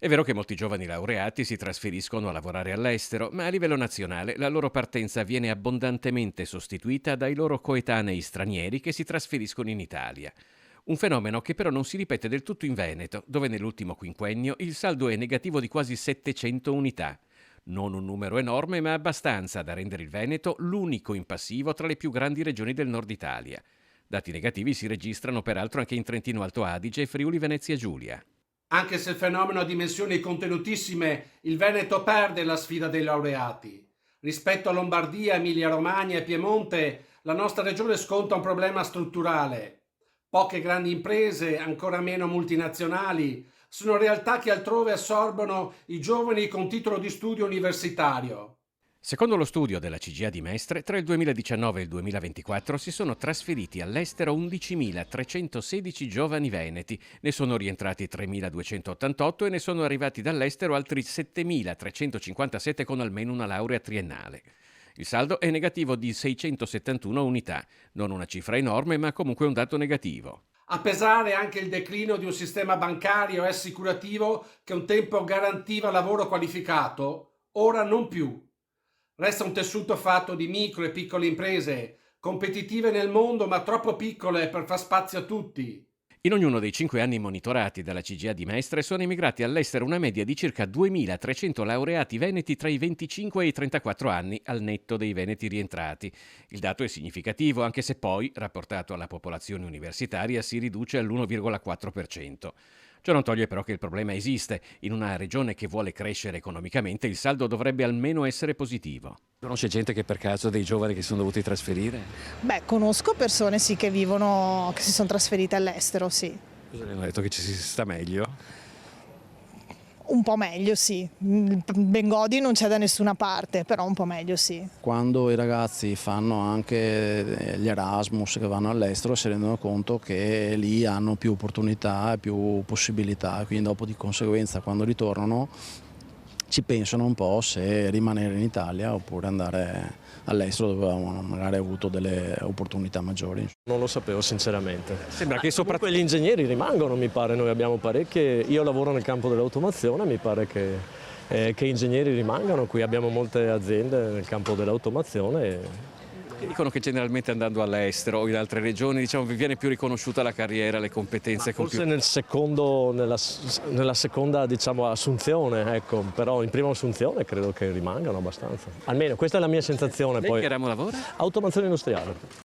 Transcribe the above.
È vero che molti giovani laureati si trasferiscono a lavorare all'estero, ma a livello nazionale la loro partenza viene abbondantemente sostituita dai loro coetanei stranieri che si trasferiscono in Italia. Un fenomeno che però non si ripete del tutto in Veneto, dove nell'ultimo quinquennio il saldo è negativo di quasi 700 unità. Non un numero enorme, ma abbastanza da rendere il Veneto l'unico in passivo tra le più grandi regioni del nord Italia. Dati negativi si registrano peraltro anche in Trentino Alto Adige e Friuli Venezia Giulia. Anche se il fenomeno ha dimensioni contenutissime, il Veneto perde la sfida dei laureati. Rispetto a Lombardia, Emilia-Romagna e Piemonte, la nostra regione sconta un problema strutturale. Poche grandi imprese, ancora meno multinazionali, sono realtà che altrove assorbono i giovani con titolo di studio universitario. Secondo lo studio della CGIA di Mestre, tra il 2019 e il 2024 si sono trasferiti all'estero 11.316 giovani veneti, ne sono rientrati 3.288 e ne sono arrivati dall'estero altri 7.357 con almeno una laurea triennale. Il saldo è negativo di 671 unità, non una cifra enorme ma comunque un dato negativo. A pesare anche il declino di un sistema bancario e assicurativo che un tempo garantiva lavoro qualificato, ora non più. Resta un tessuto fatto di micro e piccole imprese, competitive nel mondo ma troppo piccole per far spazio a tutti. In ognuno dei 5 anni monitorati dalla CGIA di Mestre sono emigrati all'estero una media di circa 2.300 laureati veneti tra i 25 e i 34 anni, al netto dei veneti rientrati. Il dato è significativo, anche se poi, rapportato alla popolazione universitaria, si riduce all'1,4%. Ciò non toglie però che il problema esiste. In una regione che vuole crescere economicamente, il saldo dovrebbe almeno essere positivo. Conosce gente che per caso dei giovani che si sono dovuti trasferire? Beh, conosco persone sì che vivono, che si sono trasferite all'estero, sì. Cosa le hanno detto che ci si sta meglio? Un po' meglio, sì. Bengodi non c'è da nessuna parte, però un po' meglio, sì. Quando i ragazzi fanno anche gli Erasmus che vanno all'estero si rendono conto che lì hanno più opportunità e più possibilità, quindi dopo di conseguenza quando ritornano ci pensano un po' se rimanere in Italia oppure andare all'estero dove avevano magari avuto delle opportunità maggiori. Non lo sapevo sinceramente. Sembra che Comunque gli ingegneri rimangono, mi pare, noi abbiamo parecchie, io lavoro nel campo dell'automazione, mi pare che ingegneri rimangano, qui abbiamo molte aziende nel campo dell'automazione. Dicono che generalmente andando all'estero o in altre regioni, diciamo, vi viene più riconosciuta la carriera, le competenze Forse nella seconda diciamo, assunzione, ecco, però in prima assunzione credo che rimangano abbastanza. Almeno questa è la mia sensazione. Lei Poi che ramo lavora? automazione industriale.